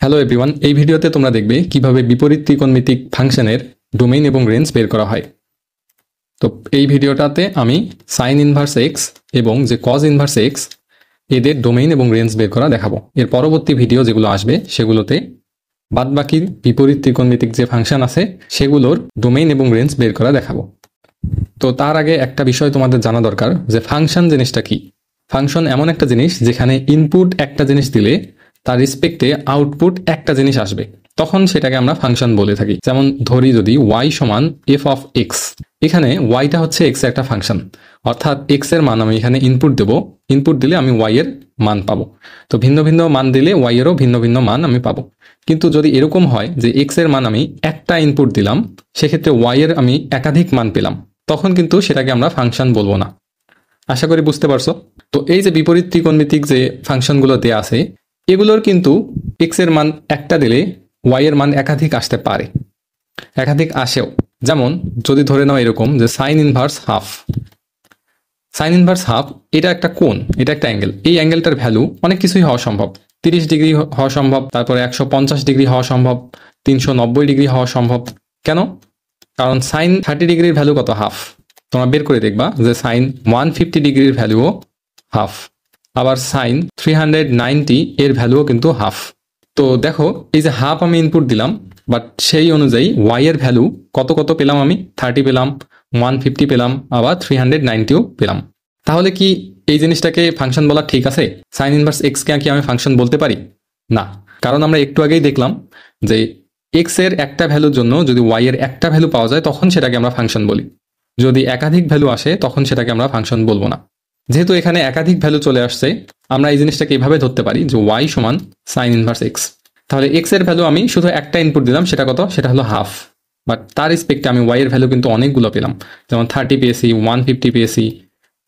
Hello everyone, এই ভিডিওতে তোমরা দেখবে কিভাবে বিপরীত ত্রিকোণমিতিক ফাংশনের ডোমেইন এবং রেঞ্জ বের করা হয়। তো এই ভিডিওটাতে আমি সাইন ইনভার্স এক্স এবং যে কজ ইনভার্স এক্স এদের ডোমেইন এবং রেঞ্জ বের করা দেখাবো। এর পরবর্তী ভিডিও যেগুলো আসবে সেগুলোতে বাদবাকি বিপরীত ত্রিকোণমিতিক যে ফাংশন আছে সেগুলোর ডোমেইন এবং রেঞ্জ বের করা দেখাবো। তো তার আগে একটা বিষয় তোমাদের জানা দরকার যে ফাংশন জিনিসটা কি। ফাংশন এমন একটা জিনিস যেখানে ইনপুট একটা জিনিস দিলে তার রেসপেক্টে আউটপুট একটা জিনিস আসবে, তখন সেটাকে আমরা ফাংশন বলে থাকি। যেমন ধরি যদি y সমান এফ অফ এক্স, এখানে ওয়াইটা হচ্ছে এক্স এর একটা ফাংশন, অর্থাৎ এক্স এর মান আমি এখানে ইনপুট দেব, ইনপুট দিলে আমি ওয়াই এর মান পাবো। তো ভিন্ন ভিন্ন মান দিলে ওয়াই এরও ভিন্ন ভিন্ন মান আমি পাবো। কিন্তু যদি এরকম হয় যে এক্স এর মান আমি একটা ইনপুট দিলাম, সেক্ষেত্রে ওয়াই এর আমি একাধিক মান পেলাম, তখন কিন্তু সেটাকে আমরা ফাংশন বলবো না। আশা করি বুঝতে পারছো। তো এই যে বিপরীত ত্রিকোণমিতিক যে ফাংশনগুলো দেয়া আছে, এগুলোর কিন্তু এক্স এর মান একটা দিলে ওয়াই এর মান একাধিক আসতে পারে, একাধিক আসেও। যেমন যদি ধরে নাও এরকম যে sign inverse half, sign inverse half এটা একটা কোণ, এটা একটা অ্যাঙ্গেল। এই অ্যাঙ্গেলটার ভ্যালু অনেক কিছুই হওয়া সম্ভব। 30 ডিগ্রি হওয়া সম্ভব, তারপরে 150 ডিগ্রি হওয়া সম্ভব, 390 ডিগ্রি হওয়া সম্ভব। কেন? কারণ সাইন 30 ডিগ্রির ভ্যালু কত? হাফ। তোমরা বের করে দেখবা যে সাইন 150 ডিগ্রির ভ্যালুও হাফ, আবার সাইন 390 এর ভ্যালুও কিন্তু হাফ। তো দেখো এই যে হাফ আমি ইনপুট দিলাম, বাট সেই অনুযায়ী ওয়াই এর ভ্যালু কত কত পেলাম আমি? 30 পেলাম, 150 পেলাম, আবার 390ও পেলাম। তাহলে কি এই জিনিসটাকে ফাংশন বলা ঠিক আছে? সাইন ইনভার্স এক্স কে কি আমি ফাংশন বলতে পারি? না, কারণ আমরা একটু আগেই দেখলাম যে এক্স এর একটা ভ্যালুর জন্য যদি ওয়াই এর একটা ভ্যালু পাওয়া যায় তখন সেটাকে আমরা ফাংশন বলি। যদি একাধিক ভ্যালু আসে তখন সেটাকে আমরা ফাংশন বলবো না। যেহেতু এখানে একাধিক ভ্যালু চলে আসছে, আমরা এই জিনিসটাকে এভাবে ধরতে পারি যে ওয়াই সমান সাইন ইনভার্স এক্স। তাহলে এক্স এর ভ্যালু আমি শুধু একটা ইনপুট দিলাম, সেটা কত? সেটা হলো হাফ। বাট তার রেসপেক্টে আমি ওয়াই এর ভ্যালু কিন্তু অনেকগুলো পেলাম, যেমন 30 পেয়েছি, 150 পেয়েছি,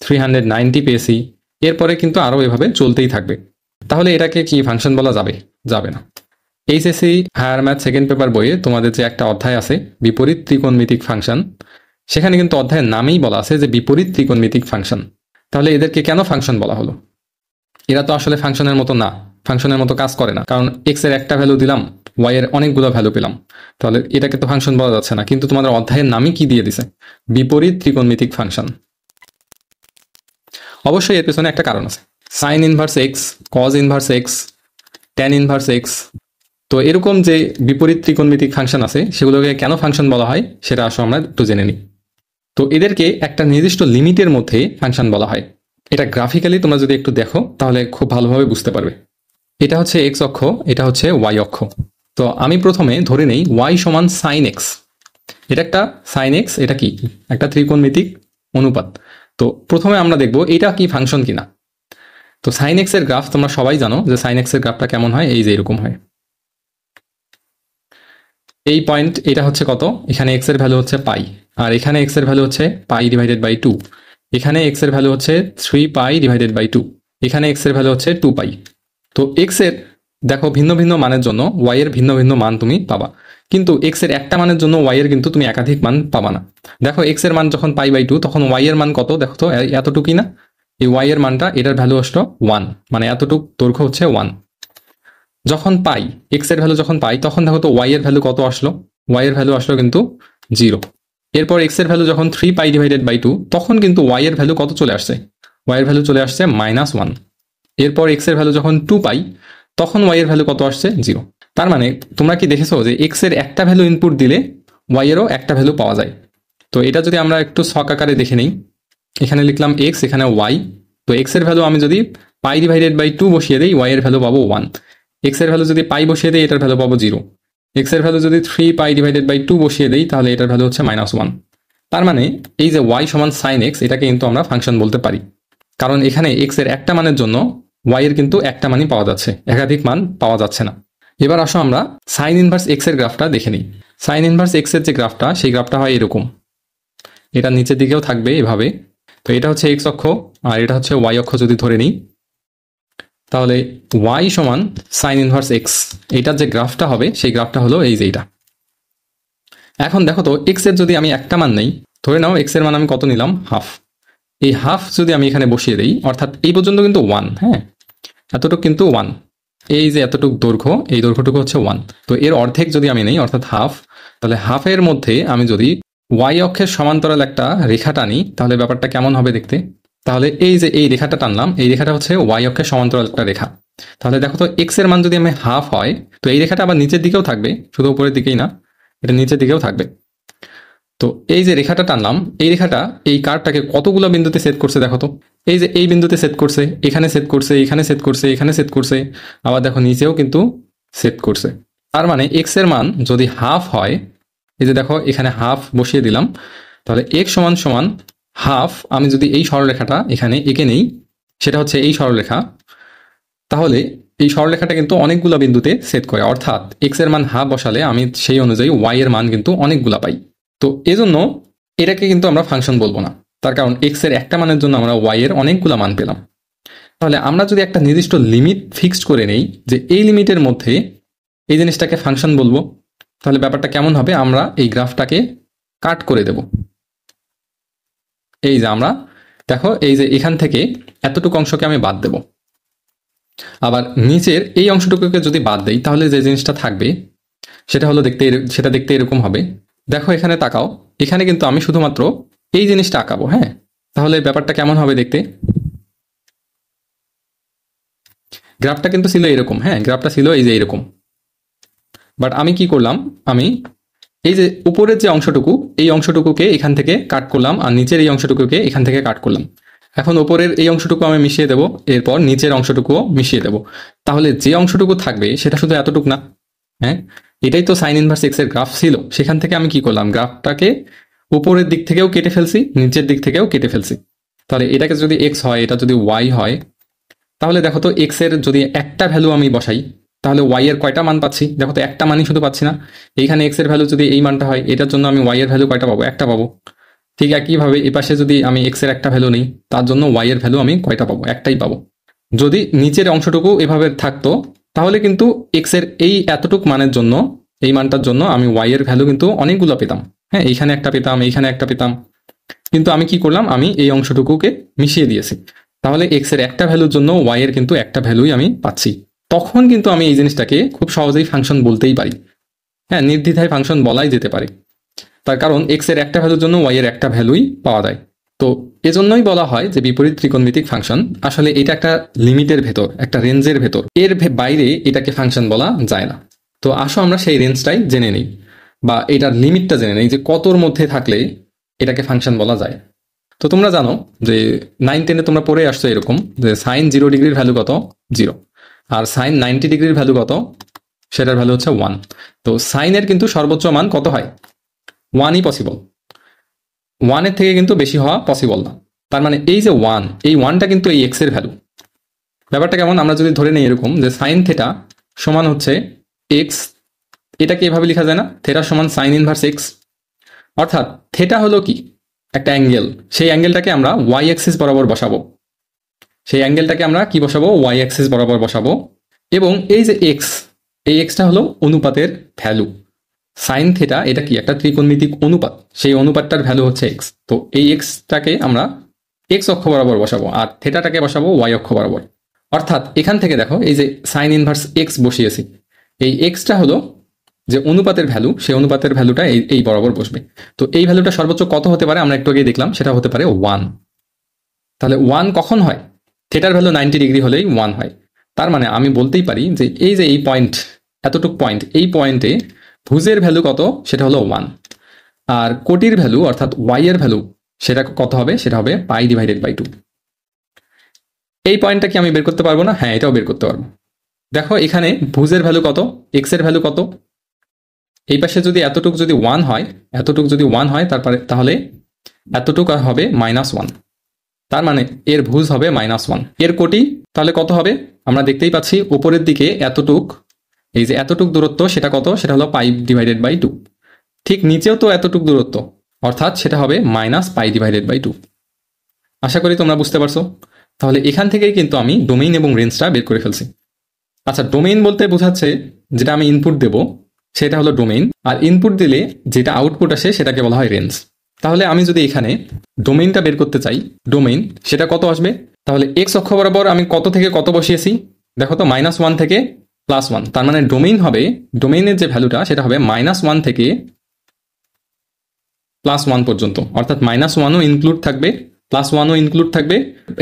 390 পেয়েছি। এরপরে কিন্তু আরও এভাবে চলতেই থাকবে। তাহলে এটাকে কি ফাংশন বলা যাবে? যাবে না। HSC higher math second paper বইয়ে তোমাদের যে একটা অধ্যায় আছে বিপরীত ত্রিকোণমিতিক ফাংশন, সেখানে কিন্তু অধ্যায়ের নামেই বলা আছে যে বিপরীত ত্রিকোণমিতিক ফাংশন। তাহলে এদেরকে কেন ফাংশন বলা হলো? এরা তো আসলে ফাংশনের মতো না, ফাংশনের মতো কাজ করে না। কারণ এক্স এর একটা ভ্যালু দিলাম, ওয়াই এর অনেকগুলো ভ্যালু পেলাম, তাহলে এটাকে তো ফাংশন বলা যাচ্ছে না। কিন্তু তোমাদের অধ্যায়ের নামই কি দিয়ে দিছে? বিপরীত ত্রিকোণমিতিক ফাংশন। অবশ্যই এর পেছনে একটা কারণ আছে। Sign inverse x, cos inverse x, tan inverse x, তো এরকম যে বিপরীত ত্রিকোণমিতিক ফাংশন আছে সেগুলোকে কেন ফাংশন বলা হয় সেটা আসলে আমরা একটু জেনে নিই। তো এদেরকে একটা নির্দিষ্ট লিমিটের মধ্যে ফাংশন বলা হয়। এটা গ্রাফিক্যালি তোমরা যদি একটু দেখো তাহলে খুব ভালোভাবে বুঝতে পারবে। এটা হচ্ছে এক্স অক্ষ, এটা হচ্ছে ওয়াই অক্ষ। তো আমি প্রথমে ধরে নেই ওয়াই সমান সাইন এক্স। এটা একটা সাইন এক্স, এটা কি? একটা ত্রিকোণমিতিক অনুপাত। তো প্রথমে আমরা দেখব এটা কি ফাংশন কিনা। তো সাইন এক্স এর গ্রাফ তোমরা সবাই জানো যে সাইন এক্স এর গ্রাফটা কেমন হয়, এই যে এরকম হয়। এই পয়েন্ট এটা হচ্ছে কত? এখানে এক্স এর ভ্যালু হচ্ছে পাই, আর এখানে এক্স এর ভ্যালু হচ্ছে পাই ডিভাইডেড বাই 2। এখানে এক্স এর ভ্যালু হচ্ছে 3 পাই ডিভাইডেড বাই 2। এখানে এক্স এর ভ্যালু হচ্ছে 2 পাই। তো এক্স এর দেখো ভিন্ন ভিন্ন মানের জন্য ওয়াই এর ভিন্ন ভিন্ন মান তুমি পাবা, কিন্তু এক্স এর একটা মানের জন্য ওয়াই এর কিন্তু তুমি একাধিক মান পাবা না। দেখো এক্স এর মান যখন পাই বাই 2 তখন ওয়াই এর মান কত? দেখো তো এতটুকুই না? এই ওয়াই এর মানটা, এটার ভ্যালু আসলো 1, মানে এতটুক দৈর্ঘ্য হচ্ছে 1। যখন পাই এক্স এর ভ্যালু যখন পাই তখন দেখো তো ওয়াই এর ভ্যালু কত আসলো? ওয়াই এর ভ্যালু আসলো কিন্তু 0। এরপর এক্স এর ভ্যালু যখন 3 পাই ডিভাইডেড বাই 2 তখন কিন্তু ওয়াই এর ভ্যালু কত চলে আসছে? ওয়াই এর ভ্যালু চলে আসছে -1। এরপর এক্স এর ভ্যালু যখন 2 পাই তখন ওয়াই এর ভ্যালু কত আসছে? 0। তার মানে তোমরা কি দেখেছো যে এক্স এর একটা ভ্যালু ইনপুট দিলে ওয়াই এরও একটা ভ্যালু পাওয়া যায়। তো এটা যদি আমরা একটু ছক আকারে দেখে নেই, এখানে লিখলাম এক্স, এখানে ওয়াই। তো এক্স এর ভ্যালু আমি যদি পাই ডিভাইডেড বাই 2 বসিয়ে দিই, ওয়াই এর ভ্যালু পাবো 1। এক্স এর ভ্যালু যদি পাই বসিয়ে দেই, এটার ভ্যালু পাবো 0। এক্স এর ভ্যালু যদি 3 পাই ডিভাইডেড বাই 2 বসিয়ে দেই, তাহলে এটার ভ্যালু হচ্ছে -1। তার মানে এই যে ওয়াই সমান সাইন এক্স, এটাকে কিন্তু আমরা ফাংশন বলতে পারি, কারণ এখানে এক্স এর একটা মানের জন্য ওয়াই এর কিন্তু একটা মানই পাওয়া যাচ্ছে, একাধিক মান পাওয়া যাচ্ছে না। এবার আসো আমরা সাইন ইনভার্স এক্স এর গ্রাফটা দেখে নিই। সাইন ইনভার্স এক্স এর যে গ্রাফটা, সেই গ্রাফটা হয় এরকম। এটা নিচের দিকেও থাকবে এভাবে। তো এটা হচ্ছে এক্স অক্ষ আর এটা হচ্ছে ওয়াই অক্ষ যদি ধরে নিই, তাহলে y সমান সাইন ইনভার্স এক্স, এইটার যে গ্রাফটা হবে সেই গ্রাফটা হলো এই যে এইটা। এখন দেখো তো এক্স এর যদি আমি একটা মান নেই, ধরে নাও এক্স এর মান আমি কত নিলাম? হাফ। এই হাফ যদি আমি এখানে বসিয়ে দিই, অর্থাৎ এই পর্যন্ত কিন্তু 1, হ্যাঁ এতটুকু কিন্তু 1। এই যে এতটুক দৈর্ঘ্য, এই দৈর্ঘ্যটুকু হচ্ছে 1। তো এর অর্ধেক যদি আমি নেই, অর্থাৎ হাফ, তাহলে হাফের মধ্যে আমি যদি ওয়াই অক্ষের সমান্তরাল একটা রেখা টানি, তাহলে ব্যাপারটা কেমন হবে দেখতে। তাহলে এই যে এই রেখাটা টানলাম, এই রেখাটা হচ্ছে ওয়াই অক্ষের সমান্তরাল একটা রেখা। তাহলে দেখো তো এক্স এর মান যদি আমি হাফ হয়, তো এই রেখাটা আবার নিচের দিকেও থাকবে, শুধু উপরের দিকেই না, এটা নিচের দিকেও থাকবে। তো এই যে রেখাটা টানলাম, এই রেখাটা এই কার্ভটাকে কতগুলো বিন্দুতে সেট করছে দেখো তো। এই যে এই বিন্দুতে সেট করছে, এখানে সেট করছে, এখানে সেট করছে, এখানে সেট করছে, আবার দেখো নিচেও কিন্তু সেট করছে। তার মানে এক্স এর মান যদি হাফ হয়, এই যে দেখো এখানে হাফ বসিয়ে দিলাম, তাহলে এক্স সমান সমান হাফ। আমি যদি এই সরলরেখাটা এখানে এঁকে নেই, সেটা হচ্ছে এই সরলরেখা, তাহলে এই সরলরেখাটা কিন্তু অনেকগুলো বিন্দুতে সেট করে, অর্থাৎ এক্স এর মান হাফ বসালে আমি সেই অনুযায়ী ওয়াই এর মান কিন্তু অনেকগুলা পাই। তো এজন্য এটাকে কিন্তু আমরা ফাংশন বলবো না, তার কারণ এক্স এর একটা মানের জন্য আমরা ওয়াই এর অনেকগুলা মান পেলাম। তাহলে আমরা যদি একটা নির্দিষ্ট লিমিট ফিক্সড করে নেই যে এই লিমিটের মধ্যে এই জিনিসটাকে ফাংশন বলবো, তাহলে ব্যাপারটা কেমন হবে, আমরা এই গ্রাফটাকে কাট করে দেব। এই যে আমরা দেখো এই যে এখান থেকে এতটুকু অংশকে আমি বাদ দেব, আবার নিচের এই অংশটুকুকে যদি বাদ দেই, তাহলে যে জিনিসটা থাকবে সেটা হলো দেখতে এরকম হবে। দেখো এখানে তাকাও, এখানে কিন্তু আমি শুধুমাত্র এই জিনিসটা আঁকাবো, হ্যাঁ। তাহলে ব্যাপারটা কেমন হবে দেখতে। গ্রাফটা কিন্তু ছিল এরকম, হ্যাঁ, গ্রাফটা ছিল এই যে এরকম। বাট আমি কি করলাম, আমি এই যে উপরের যে অংশটুকু, এই অংশটুকুকে এখান থেকে কাট করলাম, আর নিচের এই অংশটুকুকে এখান থেকে কাট করলাম। এখন উপরের এই অংশটুকু আমি মিশিয়ে দেবো, এরপর নিচের অংশটুকুও মিশিয়ে দেবো। তাহলে যে অংশটুকু থাকবে সেটা শুধু এতটুকু না, হ্যাঁ। এটাই তো সাইন ইনভার্স এক্স এর গ্রাফ ছিল। সেখান থেকে আমি কি করলাম, গ্রাফটাকে উপরের দিক থেকেও কেটে ফেলছি, নিচের দিক থেকেও কেটে ফেলছি। তাহলে এটাকে যদি এক্স হয়, এটা যদি ওয়াই হয়, তাহলে দেখো তো এক্স এর যদি একটা ভ্যালু আমি বসাই, তাহলে ওয়াই এর কয়টা মান পাচ্ছি, দেখো তো একটা মানই শুধু পাচ্ছি না। এইখানে এক্স এর ভ্যালু যদি এই মানটা হয়, এটার জন্য আমি ওয়াই এর ভ্যালু কয়টা পাবো, একটা পাবো। ঠিক একইভাবে এই পাশে যদি আমি এক্স এর একটা ভ্যালু নেই, তার জন্য ওয়াই এর ভ্যালু আমি কয়টা পাবো, একটাই পাবো। যদি নিচের অংশটুকু এভাবে থাকতো, তাহলে কিন্তু এক্স এর এই এতটুক মানের জন্য, এই মানটার জন্য আমি ওয়াই এর ভ্যালু কিন্তু অনেকগুলো পেতাম, হ্যাঁ। এইখানে একটা পেতাম, এইখানে একটা পেতাম, কিন্তু আমি কি করলাম, আমি এই অংশটুকুকে মিশিয়ে দিয়েছি। তাহলে এক্স এর একটা ভ্যালুর জন্য ওয়াই এর কিন্তু একটা ভ্যালুই আমি পাচ্ছি। তখন কিন্তু আমি এই জিনিসটাকে খুব সহজেই ফাংশন বলতেই পারি, হ্যাঁ, নির্দ্বিধায় ফাংশন বলাই যেতে পারে। তার কারণ এক্স এর একটা ভ্যালুর জন্য ওয়াই এর একটা ভ্যালুই পাওয়া যায়। তো এজন্যই বলা হয় যে বিপরীত ত্রিকোণমিতিক ফাংশন আসলে এটা একটা লিমিটের ভেতর, একটা রেঞ্জের ভেতর, এর বাইরে এটাকে ফাংশন বলা যায় না। তো আসো আমরা সেই রেঞ্জটাই জেনে নিই, বা এটার লিমিটটা জেনে নিই, যে কতর মধ্যে থাকলে এটাকে ফাংশন বলা যায়। তো তোমরা জানো যে 9-10-এ তোমরা পড়ে আসছো এরকম, যে সাইন 0 ডিগ্রির ভ্যালু কত, 0, আর সাইন 90 ডিগ্রির ভ্যালু কত, সেটার ভ্যালু হচ্ছে 1। তো সাইনের কিন্তু সর্বোচ্চ মান কত হয়, 1ই পসিবল, 1-এর থেকে কিন্তু বেশি হওয়া পসিবল না। তার মানে এই যে 1, এই 1টা কিন্তু এই এক্স এর ভ্যালু। ব্যাপারটা কেমন, আমরা যদি ধরে নিই এরকম যে সাইন থেটা সমান হচ্ছে এক্স, এটাকে এভাবে লেখা যায় না, থেটা সমান সাইন ইনভার্স এক্স। অর্থাৎ থেটা হলো কি, একটা অ্যাঙ্গেল, সেই অ্যাঙ্গেলটাকে আমরা ওয়াই অ্যাক্সিস বরাবর বসাবো, সেই অ্যাঙ্গেলটাকে আমরা কি বসাবো, ওয়াই অ্যাক্সিস বরাবর বসাবো। এবং এই যে এক্স, এই এক্সটা হলো অনুপাতের ভ্যালু। সাইন থেটা এটা কি, একটা ত্রিকোণমিতিক অনুপাত, সেই অনুপাতটার ভ্যালু হচ্ছে এক্স। তো এই এক্সটাকে আমরা এক্স অক্ষ বরাবর বসাবো, আর থেটাটাকে বসাবো ওয়াই অক্ষ বরাবর। অর্থাৎ এখান থেকে দেখো এই যে সাইন ইনভার্স এক্স বসিয়েছি, এই এক্সটা হলো যে অনুপাতের ভ্যালু, সেই অনুপাতের ভ্যালুটা এই বরাবর বসবে। তো এই ভ্যালুটা সর্বোচ্চ কত হতে পারে, আমরা একটু আগে দেখলাম, সেটা হতে পারে 1। তাহলে 1 কখন হয়, থেটার ভ্যালু 90 ডিগ্রি হলেই 1 হয়। তার মানে আমি বলতেই পারি যে এই যে এই পয়েন্ট, এতটুক পয়েন্ট, এই পয়েন্টে ভুজের ভ্যালু কত, সেটা হলো 1। আর কোটির ভ্যালু অর্থাৎ ওয়াই এর ভ্যালু সেটা কত হবে, সেটা হবে π/2। এই পয়েন্টটা কি আমি বের করতে পারবো না, হ্যাঁ, এটাও বের করতে পারবো। দেখো এখানে ভুজের ভ্যালু কত, এক্স এর ভ্যালু কত, এই পাশে যদি এতটুক যদি 1 হয়, এতটুক যদি 1 হয়, তাহলে এতটুক হবে -1। তার মানে এর ভুজ হবে -1। এর কোটি তাহলে কত হবে, আমরা দেখতেই পাচ্ছি উপরের দিকে এতটুক, এই যে এতটুক দূরত্ব, সেটা কত, সেটা হলো π/2। ঠিক নিচেও তো এতটুক দূরত্ব, অর্থাৎ সেটা হবে -π/2। আশা করি তোমরা বুঝতে পারছো। তাহলে এখান থেকেই কিন্তু আমি ডোমেইন এবং রেঞ্জটা বের করে ফেলছি। আচ্ছা, ডোমেইন বলতে বোঝাচ্ছে যেটা আমি ইনপুট দেব সেটা হলো ডোমেইন, আর ইনপুট দিলে যেটা আউটপুট আসে সেটাকে বলা হয় রেঞ্জ। তাহলে আমি যদি এখানে ডোমেইনটা বের করতে চাই, ডোমেইন সেটা কত আসবে, তাহলে এক্স অক্ষ বরাবর আমি কত থেকে কত বসিয়েছি, দেখো তো -1 থেকে +1, তার মানে ডোমেইনের যে ভ্যালুটা সেটা হবে -1 থেকে +1 পর্যন্ত, অর্থাৎ -1ও ইনক্লুড থাকবে, +1ও ইনক্লুড থাকবে,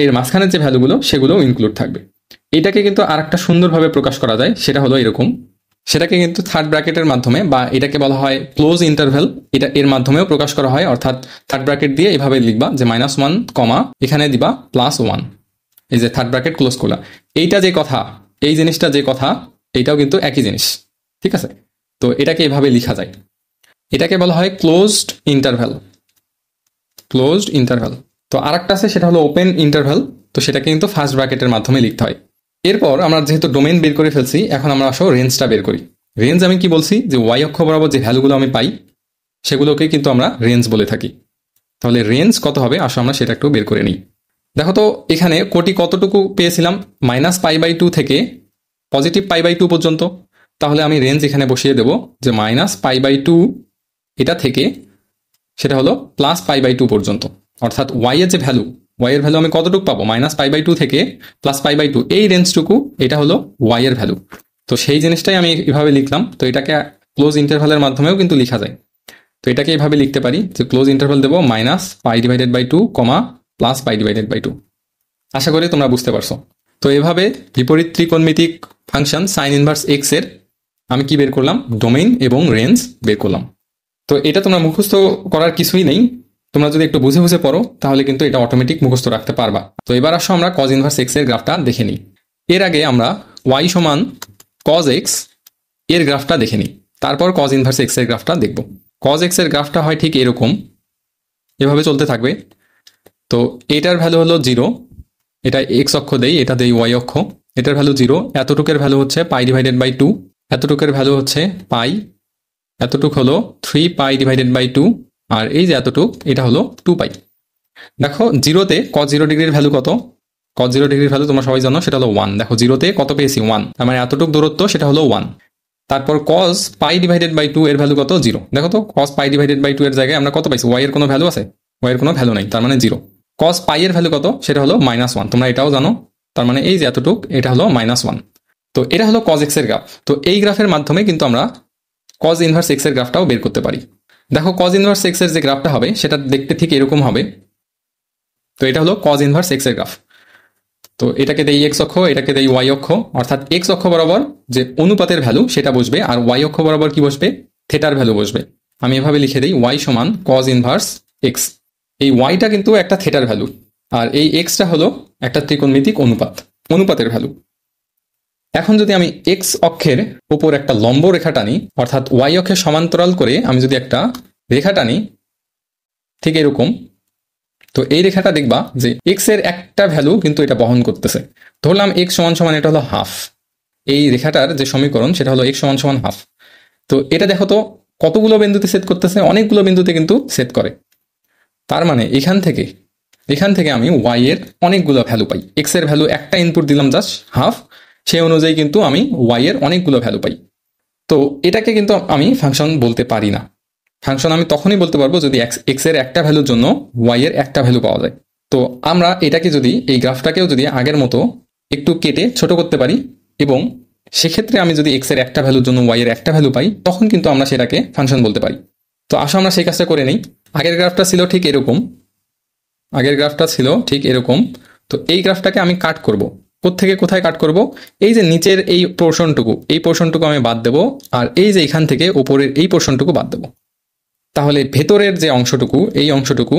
এর মাঝখানের যে ভ্যালুগুলো সেগুলোও ইনক্লুড থাকবে। এটাকে কিন্তু আর একটা সুন্দরভাবে প্রকাশ করা যায়, সেটা হলো এরকম। সেটাকে কিন্তু থার্ড ব্র্যাকেটের মাধ্যমে, বা এটাকে বলা হয় ক্লোজ ইন্টারভ্যাল, এটা এর মাধ্যমেও প্রকাশ করা হয়। অর্থাৎ থার্ড ব্র্যাকেট দিয়ে এভাবে লিখবা যে -1, কমা এখানে দিবা +1, এই যে থার্ড ব্র্যাকেট ক্লোজ করলা। এইটা যে কথা, এই জিনিসটা যে কথা, এইটাও কিন্তু একই জিনিস, ঠিক আছে? তো এটাকে এভাবে লেখা যায়, এটাকে বলা হয় ক্লোজড ইন্টারভ্যাল। তো আরেকটা আছে, সেটা হলো ওপেন ইন্টারভ্যাল। তো সেটাকে কিন্তু ফার্স্ট ব্র্যাকেটের মাধ্যমে লিখতে হয়। এরপর আমরা যেহেতু ডোমেইন বের করে ফেলছি, এখন আমরা আসো রেঞ্জটা বের করি। রেঞ্জ আমি কি বলছি, যে ওয়াই অক্ষ বরাবর যে ভ্যালুগুলো আমি পাই সেগুলোকে কিন্তু আমরা রেঞ্জ বলে থাকি। তাহলে রেঞ্জ কত হবে, আসো আমরা সেটা একটু বের করে নিই। দেখো তো এখানে কোটি কতটুকু পেয়েছিলাম, -π/2 থেকে +π/2 পর্যন্ত। তাহলে আমি রেঞ্জ এখানে বসিয়ে দেব যে -π/2 এটা থেকে সেটা হলো +π/2 পর্যন্ত। অর্থাৎ ওয়াই এর যে ভ্যালু, ওয়াই এর ভ্যালু আমি কতটুকু পাবো, -π/2 থেকে +π/2, এই রেঞ্জটুকু, এটা হলো ওয়াই এর ভ্যালু। তো সেই জিনিসটাই আমি এভাবে লিখলাম। তো এটাকে ক্লোজ ইন্টারভ্যালের মাধ্যমেও কিন্তু লেখা যায়। তো এটাকে এভাবে লিখতে পারি যে ক্লোজ ইন্টারভ্যাল দেবো -π/2, +π/2। আশা করি তোমরা বুঝতে পারছো। তো এভাবে বিপরীত ত্রিকোণমিতিক ফাংশন সাইন ইনভার্স এক্স এর আমি কি বের করলাম, ডোমেইন এবং রেঞ্জ বের করলাম। তো এটা তোমরা মুখস্থ করার কিছুই নেই, তোমরা যদি একটু বুঝে বুঝে পড়ো তাহলে কিন্তু এটা অটোমেটিক মুখস্থ রাখতে পারবা। তো এবার আসো আমরা কজ ইনভার্স এক্স এর গ্রাফটা দেখে নিই। এর আগে আমরা ওয়াই সমান কজ এক্স এর গ্রাফটা দেখে নিই, তারপর কজ ইনভার্স এক্স এর গ্রাফটা দেখব। কজ এক্স এর গ্রাফটা হয় ঠিক এরকম, এভাবে চলতে থাকবে। তো এটার ভ্যালু হলো 0, এটা এক্স অক্ষ দেই, এটা দেই ওয়াই অক্ষ। এটার ভ্যালু 0, এতটুকের ভ্যালু হচ্ছে π/2, এতটুকের ভ্যালু হচ্ছে পাই, এতটুক হলো 3π/2, আর এই যে এতটুক এটা হলো 2π। দেখো 0তে cos 0 ডিগ্রির ভ্যালু কত, cos 0 ডিগ্রির ভ্যালু তোমরা সবাই জানো, সেটা হলো 1। দেখো 0তে কত পেয়েছি, 1, তার মানে এতটুক দূরত্ব, সেটা হলো 1। তারপর cos π/2 এর ভ্যালু কত, 0। দেখো তো cos π/2 এর জায়গায় আমরা কত পাইছি, y এর কোনো ভ্যালু আছে, y এর কোনো ভ্যালু নাই, তার মানে 0। cos π এর ভ্যালু কত, সেটা হলো -1, তোমরা এটাও জানো, তার মানে এই যে এতটুক, এটা হলো -1। তো এটা হলো cos x এর গ্রাফ। তো এই গ্রাফের মাধ্যমে কিন্তু আমরা cos ইনভার্স x এর গ্রাফটাও বের করতে পারি। দেখো cos ইনভার্স x এর যে গ্রাফটা হবে সেটা দেখতে ঠিক এরকম হবে। তো এটা হলো cos ইনভার্স x এর গ্রাফ। তো এটাকে দেই x অক্ষ, এটাকে দেই y অক্ষ, অর্থাৎ x অক্ষ বরাবর যে অনুপাতের ভ্যালু সেটা বসবে, আর y অক্ষ বরাবর কি বসবে, থিটার ভ্যালু বসবে। আমি এভাবে লিখে দেই y সমান cos ইনভার্স x। এই yটা কিন্তু একটা থিটার ভ্যালু, আর এই xটা হলো একটা ত্রিকোণমিতিক অনুপাতের ভ্যালু। এখন যদি আমি x অক্ষের উপর একটা লম্ব রেখা টানি, অর্থাৎ y অক্ষের সমান্তরাল করে আমি যদি একটা রেখা টানি ঠিক এরকম, তো এই রেখাটা দেখবা যে x এর একটা ভ্যালু কিন্তু এটা বহন করতেছে। ধরলাম x সমান এটা হলো হাফ, এই রেখাটার যে সমীকরণ সেটা হলো x সমান হাফ। তো এটা দেখো তো কতগুলো বিন্দুতে ছেদ করতেছে, অনেকগুলো বিন্দুতে কিন্তু ছেদ করে। তার মানে এখান থেকে আমি y এর অনেকগুলো ভ্যালু পাই। x এর ভ্যালু একটা ইনপুট দিলাম জাস্ট হাফ, সেই অনুযায়ী কিন্তু আমি y এর অনেকগুলো ভ্যালু পাই। তো এটাকে কিন্তু আমি ফাংশন বলতে পারি না। ফাংশন আমি তখনই বলতে পারবো যদি x এর একটা ভ্যালুর জন্য y এর একটা ভ্যালু পাওয়া যায়। তো আমরা এটাকে যদি, এই গ্রাফটাকেও যদি আগের মতো একটু কেটে ছোট করতে পারি, এবং সেক্ষেত্রে আমি যদি x এর একটা ভ্যালুর জন্য y এর একটা ভ্যালু পাই, তখন কিন্তু আমরা সেটাকে ফাংশন বলতে পারি। তো আসো আমরা সেই কাজটা করে নেই। আগের গ্রাফটা ছিল ঠিক এরকম। তো এই গ্রাফটাকে আমি কাট করব। কোত্থেকে কোথায় কাট করব, এই যে নিচের এই পোর্শনটুকু আমি বাদ দেব, আর এই যে এখান থেকে উপরের এই পোর্শনটুকু বাদ দেব। তাহলে ভেতরের যে অংশটুকু, এই অংশটুকু,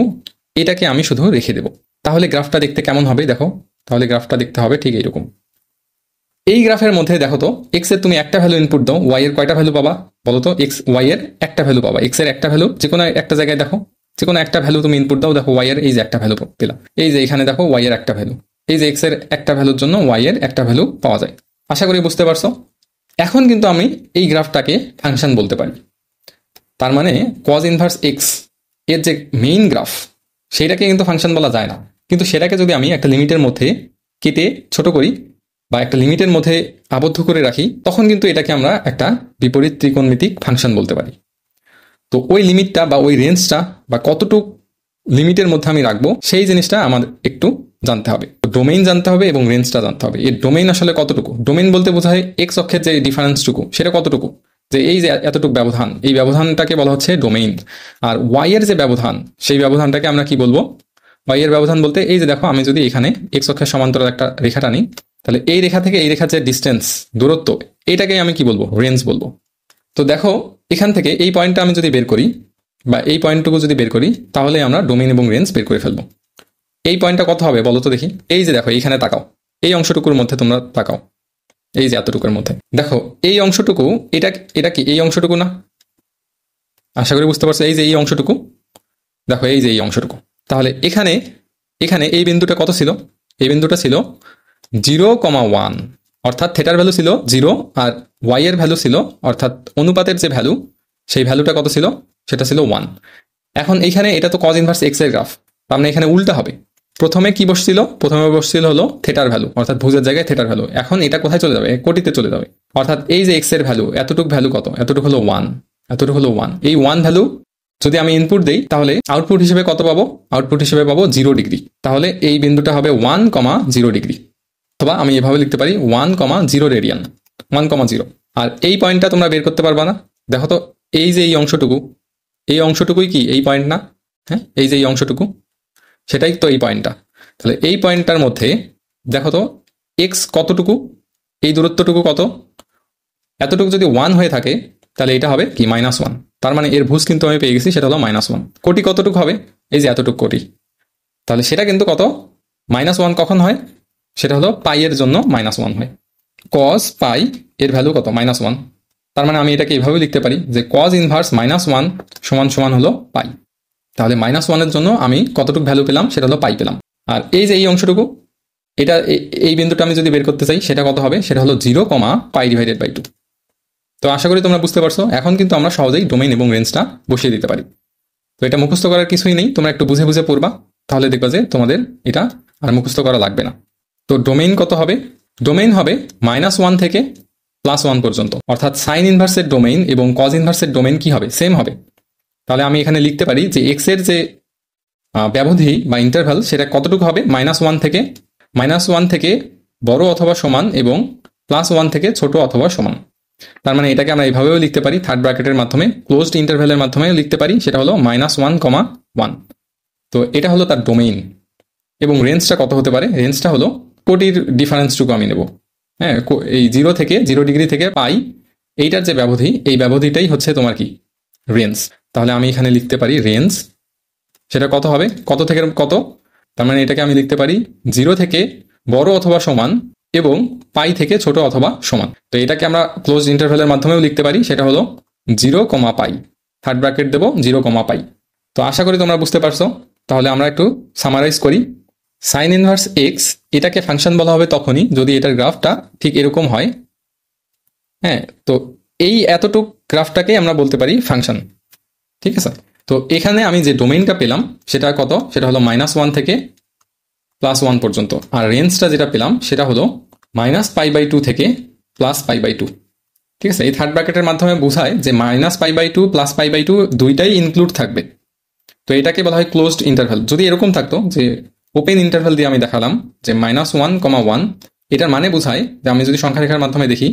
এটাকে আমি শুধু রেখে দেব। তাহলে গ্রাফটা দেখতে কেমন হবে দেখো, তাহলে গ্রাফটা দেখতে হবে ঠিক এইরকম। এই গ্রাফের মধ্যে দেখো তো x এর তুমি একটা ভ্যালু ইনপুট দাও, y এর কয়টা ভ্যালু পাবা বলো তো, y এর একটা ভ্যালু পাবা। x এর একটা ভ্যালু যে কোনো একটা জায়গায় দেখো, যে কোনো একটা ভ্যালু তুমি ইনপুট দাও, দেখো y এর এই যে একটা ভ্যালু পেলাম, এই যে এখানে দেখো y এর একটা ভ্যালু, এই যে x এর একটা ভ্যালুর জন্য y এর একটা ভ্যালু পাওয়া যায়। আশা করি বুঝতে পারছো। এখন কিন্তু আমি এই গ্রাফটাকে ফাংশন বলতে পারি। তার মানে cos ইনভার্স x এর যে মেইন গ্রাফ সেটাকে কিন্তু ফাংশন বলা যায় না, কিন্তু সেটাকে যদি আমি একটা লিমিটের মধ্যে কেটে ছোট করি বা একটা লিমিটের মধ্যে আবদ্ধ করে রাখি, তখন কিন্তু এটাকে আমরা একটা বিপরীত ত্রিকোণমিতিক ফাংশন বলতে পারি। তো ওই লিমিটটা বা ওই রেঞ্জটা বা কতটুক লিমিটের মধ্যে আমি রাখবো, সেই জিনিসটা আমার একটু জানতে হবে, ডোমেইন জানতে হবে এবং রেঞ্জটা জানতে হবে। এর ডোমেইন আসলে কতটুকু, ডোমেইন বলতে বোঝায় এক্স অক্ষের যে ডিফারেন্সটুকু সেটা কতটুকু, যে এই যে এতটুকু ব্যবধান, এই ব্যবধানটাকে বলা হচ্ছে ডোমেইন। আর ওয়াই এর যে ব্যবধান, সেই ব্যবধানটাকে আমরা কি বলবো, ওয়াই এর ব্যবধান বলতে এই যে দেখো আমি যদি এখানে এক্স অক্ষের সমান্তরাল একটা রেখা টানি, তাহলে এই রেখা থেকে এই রেখার যে ডিস্টেন্স, দূরত্ব, এটাকে আমি কি বলবো, রেঞ্জ বলবো। তো দেখো এখান থেকে এই পয়েন্টটা আমি যদি বের করি বা এই পয়েন্টটুকু যদি বের করি, তাহলে আমরা ডোমেইন এবং রেঞ্জ বের করে ফেলবো। এই পয়েন্টটা কত হবে বলো তো দেখি। এই যে দেখো এইখানে তাকাও, এই অংশটুকুর মধ্যে তোমরা তাকাও, এই যে এতটুকুর মধ্যে দেখো এই অংশটুকু, এটা কি এই অংশটুকু না? আশা করি বুঝতে পারছো। এই যে এই অংশটুকু দেখো, এই যে এই অংশটুকু, তাহলে এখানে এখানে এই বিন্দুটা কত ছিল, এই বিন্দুটা ছিল 0,1, অর্থাৎ থেটার ভ্যালু ছিল 0 আর ওয়াই এর ভ্যালু ছিল, অর্থাৎ অনুপাতের যে ভ্যালু, সেই ভ্যালুটা কত ছিল, সেটা ছিল 1। এখন এইখানে এটা তো কজ ইনভার্স এক্স এর গ্রাফ, তার মানে এখানে উল্টা হবে। প্রথমে কি বসছিল, প্রথমে বসছিল হলো থেটার ভ্যালু, অর্থাৎ ভুজের জায়গায় থেটার ভ্যালু। এখন এটা কোথায় চলে যাবে, কোটিতে চলে যাবে। অর্থাৎ এই যে এক্স এর ভ্যালু, এতটুকু ভ্যালু কত, এতটুকু হলো 1, এতটুকু হলো 1। এই 1 ভ্যালু যদি আমি ইনপুট দেই, তাহলে আউটপুট হিসেবে কত পাবো, আউটপুট হিসেবে পাবো 0 ডিগ্রি। তাহলে এই বিন্দুটা হবে 1,0 ডিগ্রি, অথবা আমি এভাবে লিখতে পারি 1,0 রেডিয়ান, 1,0। আর এই পয়েন্টটা তোমরা বের করতে পারবা না। দেখো তো এই যে এই অংশটুকু, এই অংশটুকুই কি এই পয়েন্ট না? হ্যাঁ, এই যে এই অংশটুকু, সেটাই তো এই পয়েন্টটা। তাহলে এই পয়েন্টটার মধ্যে দেখো তো এক্স কতটুকু, এই দূরত্বটুকু কত, এতটুকু যদি 1 হয়ে থাকে, তাহলে এটা হবে কি -1। তার মানে এর ভুজ কিন্তু আমি পেয়ে গেছি, সেটা হলো -1। কোটি কতটুকু হবে, এই যে এতটুকু কোটি, তাহলে সেটা কিন্তু কত, -1 কখন হয়, সেটা হলো পাই এর জন্য -1 হয়। কজ পাই এর ভ্যালু কত, -1। তার মানে আমি এটাকে এভাবে লিখতে পারি যে কজ ইনভার্স -1 সমান সমান হলো পাই। তাহলে -1 এর জন্য আমি কতটুকু ভ্যালু পেলাম, সেটা হলো পাই পেলাম। আর এই যে এই অংশটুকু, এটা এই বিন্দুটা আমি যদি বের করতে চাই, সেটা কত হবে, সেটা হলো 0,π/2। তো আশা করি তোমরা বুঝতে পারছো। এখন কিন্তু আমরা সহজেই ডোমেইন এবং রেঞ্জটা বসিয়ে দিতে পারি। তো এটা মুখস্থ করার কিছুই নেই, তোমরা একটু বুঝে বুঝে পড়বা, তাহলে দেখবা যে তোমাদের এটা আর মুখস্থ করা লাগবে না। তো ডোমেইন কত হবে, ডোমেইন হবে -1 থেকে +1 পর্যন্ত, অর্থাৎ সাইন ইনভার্সের ডোমেইন এবং কজ ইনভার্সের ডোমেইন কি হবে, সেম হবে। তাহলে আমি এখানে লিখতে পারি যে এক্স এর যে ব্যবধি বা ইন্টারভ্যাল, সেটা কতটুকু হবে, -1 থেকে বড় অথবা সমান এবং +1 থেকে ছোট অথবা সমান। তার মানে এটাকে আমরা এইভাবেও লিখতে পারি, থার্ড ব্র্যাকেটের মাধ্যমে, ক্লোজড ইন্টারভ্যালের মাধ্যমে লিখতে পারি, সেটা হলো -1,1। তো এটা হলো তার ডোমেইন। এবং রেঞ্জটা কত হতে পারে, রেঞ্জটা হলো কোটির ডিফারেন্সটুকু আমি নেব। হ্যাঁ, এই 0 ডিগ্রি থেকে পাই, এইটার যে ব্যবধি, এই ব্যবধিটাই হচ্ছে তোমার কি রেঞ্জ। তাহলে আমি এখানে লিখতে পারি রেঞ্জ, সেটা কত হবে, কত থেকে কত, তার মানে এটাকে আমি লিখতে পারি 0 থেকে বড় অথবা সমান এবং পাই থেকে ছোট অথবা সমান। তো এটাকে আমরা ক্লোজ ইন্টারভ্যালের মাধ্যমেও লিখতে পারি, সেটা হলো 0,π, থার্ড ব্র্যাকেট দেবো 0,π। তো আশা করি তোমরা বুঝতে পারছো। তাহলে আমরা একটু সামারাইজ করি। সাইন ইনভার্স এক্স, এটাকে ফাংশন বলা হবে তখনই যদি এটার গ্রাফটা ঠিক এরকম হয়। হ্যাঁ, তো এই এতটুক গ্রাফটাকে আমরা বলতে পারি ফাংশন, ঠিক আছে। তো এখানে আমি যে ডোমেইনটা পেলাম সেটা কত, সেটা হলো -1 থেকে +1 পর্যন্ত। আর রেঞ্জটা যেটা পেলাম সেটা হলো -π/2 থেকে +π/2, ঠিক আছে। এই থার্ড ব্র্যাকেটের মাধ্যমে বোঝায় যে -π/2 +π/2 দুইটাই ইনক্লুড থাকবে। তো এটাকে বলা হয় ক্লোজড ইন্টারভ্যাল। যদি এরকম থাকতো যে ওপেন ইন্টারভ্যাল দিয়ে আমি দেখালাম যে -1,1, এটার মানে বোঝায় যে আমি যদি সংখ্যা রেখার মাধ্যমে দেখি,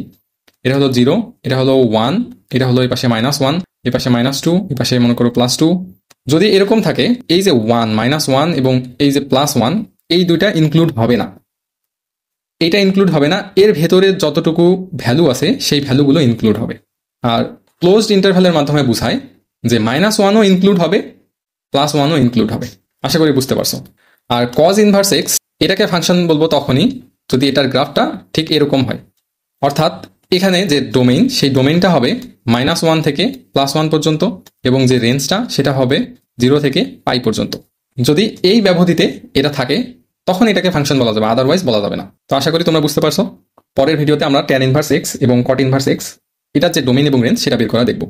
এটা হলো 0, এটা হলো 1, এটা হলো এই পাশে -1, এই পাশে -2, এই পাশে মনে করো +2। যদি এরকম থাকে, এই যে 1, -1 এবং এই যে +1, এই দুইটা ইনক্লুড হবে না, এইটা ইনক্লুড হবে না। এর ভেতরে যতটুকু ভ্যালু আছে সেই ভ্যালুগুলো ইনক্লুড হবে। আর ক্লোজড ইন্টারভ্যালের মাধ্যমে বোঝায় যে -1ও ইনক্লুড হবে, +1ও ইনক্লুড হবে। আশা করি বুঝতে পারছো। আর কজ ইনভার্স এক্স, এটাকে ফাংশন বলবো তখনই যদি এটার গ্রাফটা ঠিক এরকম হয়, অর্থাৎ এখানে যে ডোমেইন, সেই ডোমেইনটা হবে -1 থেকে +1 পর্যন্ত এবং যে রেঞ্জটা সেটা হবে 0 থেকে পাই পর্যন্ত। যদি এই ব্যবধিতে এটা থাকে তখন এটাকে ফাংশন বলা যাবে, আদারওয়াইজ বলা যাবে না। তো আশা করি তোমরা বুঝতে পারছো। পরের ভিডিওতে আমরা ট্যান ইনভার্স এক্স এবং কট ইনভার্স এক্স, এটার যে ডোমেইন এবং রেঞ্জ সেটা বের করা দেখবো।